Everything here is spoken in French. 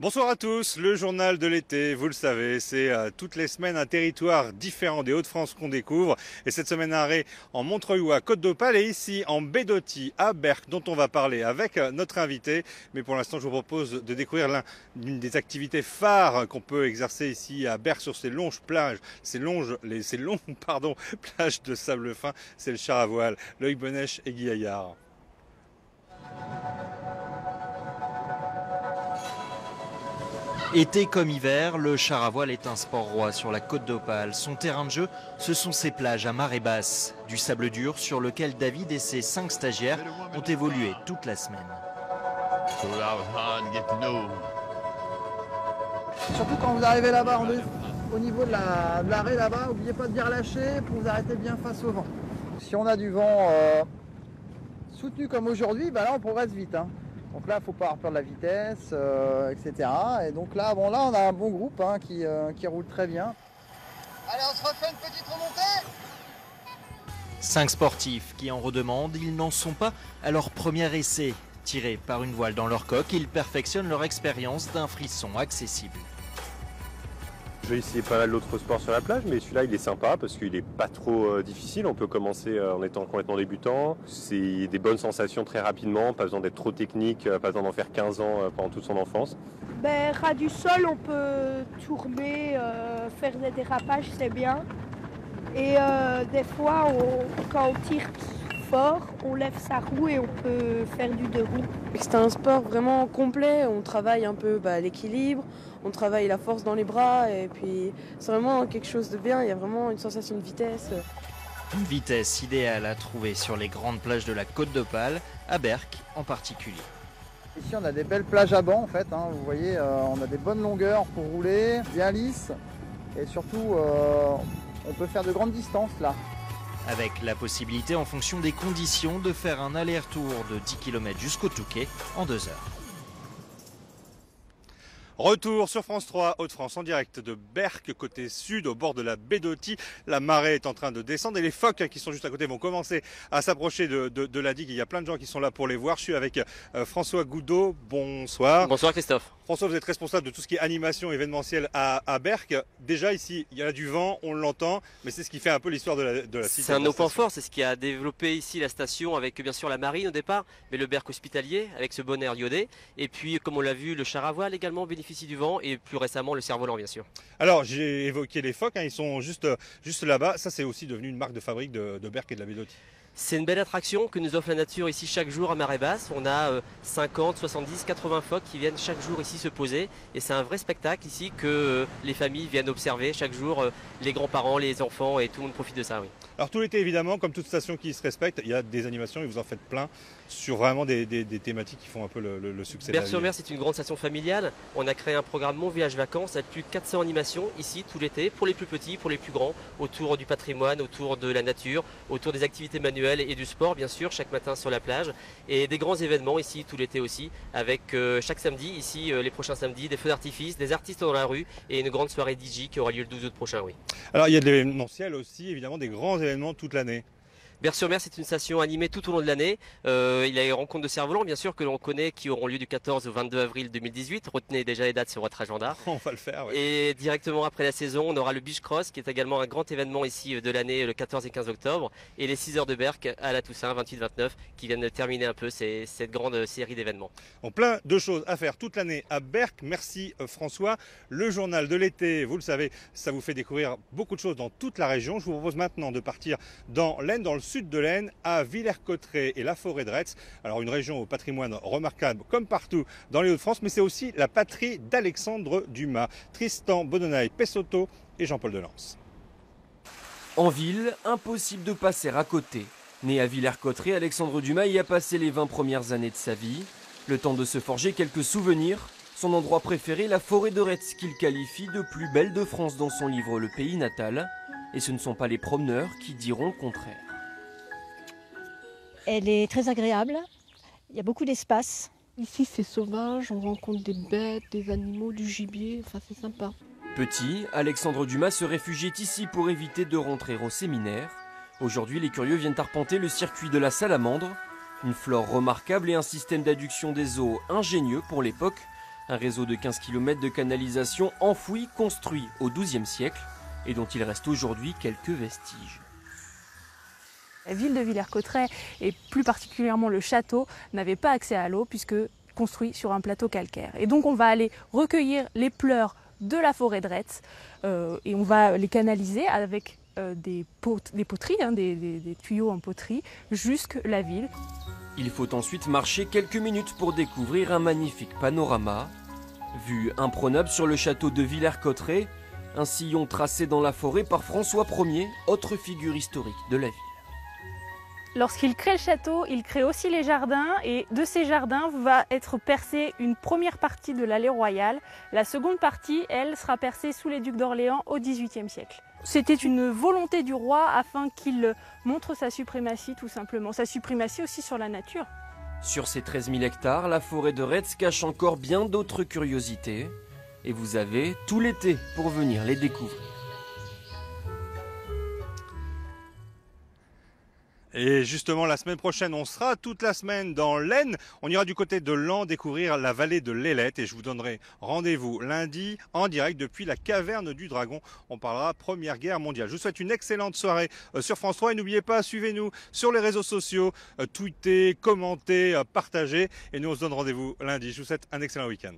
Bonsoir à tous, le journal de l'été, vous le savez, c'est toutes les semaines un territoire différent des Hauts-de-France qu'on découvre. Et cette semaine arrêt en Montreuil à Côte d'Opale et ici en baie d'Authie à Berck dont on va parler avec notre invité. Mais pour l'instant, je vous propose de découvrir l'une des activités phares qu'on peut exercer ici à Berck sur ces longues plages, ces longues plages de sable fin, c'est le char à voile. Loïc Bonnèche et Guy Aillard. Été comme hiver, le char à voile est un sport roi sur la côte d'Opale. Son terrain de jeu, ce sont ses plages à marée basse, du sable dur sur lequel David et ses 5 stagiaires ont évolué toute la semaine. Surtout quand vous arrivez là-bas, au niveau de l'arrêt là-bas, n'oubliez pas de bien lâcher pour vous arrêter bien face au vent. Si on a du vent soutenu comme aujourd'hui, là on progresse vite. Donc là, il ne faut pas avoir peur de la vitesse, etc. Et donc là, on a un bon groupe qui roule très bien. Allez, on se refait une petite remontée. 5 sportifs qui en redemandent, ils n'en sont pas à leur premier essai. Tirés par une voile dans leur coque, ils perfectionnent leur expérience d'un frisson accessible. J'ai essayé pas mal d'autres sports sur la plage, mais celui-là il est sympa parce qu'il n'est pas trop difficile. On peut commencer en étant complètement débutant. C'est des bonnes sensations très rapidement, pas besoin d'être trop technique, pas besoin d'en faire 15 ans pendant toute son enfance. Ras du sol, on peut tourner, faire des dérapages, c'est bien. Et des fois, quand on tire fort, on lève sa roue et on peut faire du deux roues. C'est un sport vraiment complet, on travaille un peu l'équilibre, on travaille la force dans les bras et puis c'est vraiment quelque chose de bien, il y a vraiment une sensation de vitesse. Une vitesse idéale à trouver sur les grandes plages de la côte d'Opale, à Berck en particulier. Ici, on a des belles plages à banc en fait. Vous voyez, on a des bonnes longueurs pour rouler, bien lisses. Et surtout, on peut faire de grandes distances là. Avec la possibilité, en fonction des conditions, de faire un aller-retour de 10 km jusqu'au Touquet en 2 heures. Retour sur France 3, Hauts-de-France, en direct de Berck, côté sud, au bord de la baie d'Authie. La marée est en train de descendre et les phoques qui sont juste à côté vont commencer à s'approcher de la digue. Il y a plein de gens qui sont là pour les voir. Je suis avec François Goudot. Bonsoir. Bonsoir Christophe. François, vous êtes responsable de tout ce qui est animation événementielle à Berck. Déjà ici, il y a du vent, on l'entend, mais c'est ce qui fait un peu l'histoire de la cité. C'est un de nos points forts, c'est ce qui a développé ici la station avec bien sûr la marine au départ, mais le Berck hospitalier avec ce bon air iodé. Et puis comme on l'a vu, le char à voile également bénéficie du vent et plus récemment le cerf-volant bien sûr. Alors j'ai évoqué les phoques, ils sont juste là-bas. Ça c'est aussi devenu une marque de fabrique de Berck et de la baie d'Authie. C'est une belle attraction que nous offre la nature ici chaque jour à marée basse. On a 50, 70, 80 phoques qui viennent chaque jour ici se poser. Et c'est un vrai spectacle ici que les familles viennent observer chaque jour. Les grands-parents, les enfants et tout le monde profite de ça. Oui. Alors tout l'été évidemment, comme toute station qui se respecte, il y a des animations et vous en faites plein sur vraiment des thématiques qui font un peu le succès. Berck sur Mer, c'est une grande station familiale. On a créé un programme Mon Village Vacances avec plus de 400 animations ici tout l'été pour les plus petits, pour les plus grands, autour du patrimoine, autour de la nature, autour des activités manuelles et du sport bien sûr chaque matin sur la plage et des grands événements ici tout l'été aussi avec chaque samedi ici les prochains samedis des feux d'artifice, des artistes dans la rue et une grande soirée DJ qui aura lieu le 12 août prochain. Oui. Alors il y a de l'événementiel aussi évidemment, des grands événements toute l'année. Berck sur Mer, c'est une station animée tout au long de l'année. Il y a les rencontres de cerfs-volants, bien sûr, que l'on connaît, qui auront lieu du 14 au 22 avril 2018. Retenez déjà les dates sur votre agenda. On va le faire, oui. Et directement après la saison, on aura le Beach Cross, qui est également un grand événement ici de l'année, le 14 et 15 octobre. Et les 6 heures de Berck à la Toussaint, 28-29, qui viennent terminer un peu cette grande série d'événements. Donc plein de choses à faire toute l'année à Berck. Merci François. Le journal de l'été, vous le savez, ça vous fait découvrir beaucoup de choses dans toute la région. Je vous propose maintenant de partir dans l'Aisne, dans le sud de l'Aisne, à Villers-Cotterêts et la forêt de Retz. Alors une région au patrimoine remarquable comme partout dans les Hauts-de-France, mais c'est aussi la patrie d'Alexandre Dumas, Tristan Bononaï-Pessoto et Jean-Paul Delance. En ville, impossible de passer à côté. Né à Villers-Cotterêts, Alexandre Dumas y a passé les 20 premières années de sa vie. Le temps de se forger quelques souvenirs. Son endroit préféré, la forêt de Retz, qu'il qualifie de plus belle de France dans son livre Le Pays natal. Et ce ne sont pas les promeneurs qui diront le contraire. Elle est très agréable, il y a beaucoup d'espace. Ici c'est sauvage, on rencontre des bêtes, des animaux, du gibier, enfin c'est sympa. Petit, Alexandre Dumas se réfugiait ici pour éviter de rentrer au séminaire. Aujourd'hui, les curieux viennent arpenter le circuit de la Salamandre. Une flore remarquable et un système d'adduction des eaux ingénieux pour l'époque. Un réseau de 15 km de canalisation enfoui, construit au XIIe siècle et dont il reste aujourd'hui quelques vestiges. La ville de Villers-Cotterêts et plus particulièrement le château n'avaient pas accès à l'eau puisque construit sur un plateau calcaire. Et donc on va aller recueillir les pleurs de la forêt de Retz et on va les canaliser avec des poteries, des tuyaux en poterie jusqu'à la ville. Il faut ensuite marcher quelques minutes pour découvrir un magnifique panorama. Vue imprenable sur le château de Villers-Cotterêts, un sillon tracé dans la forêt par François Ier, autre figure historique de la ville. Lorsqu'il crée le château, il crée aussi les jardins et de ces jardins va être percée une première partie de l'allée royale. La seconde partie, elle, sera percée sous les ducs d'Orléans au XVIIIe siècle. C'était une volonté du roi afin qu'il montre sa suprématie tout simplement, sa suprématie aussi sur la nature. Sur ces 13 000 hectares, la forêt de Retz cache encore bien d'autres curiosités et vous avez tout l'été pour venir les découvrir. Et justement, la semaine prochaine, on sera toute la semaine dans l'Aisne. On ira du côté de Laon découvrir la vallée de l'Ailette et je vous donnerai rendez-vous lundi en direct depuis la caverne du Dragon. On parlera Première Guerre mondiale. Je vous souhaite une excellente soirée sur France 3 et n'oubliez pas, suivez-nous sur les réseaux sociaux, tweetez, commentez, partagez et nous on se donne rendez-vous lundi. Je vous souhaite un excellent week-end.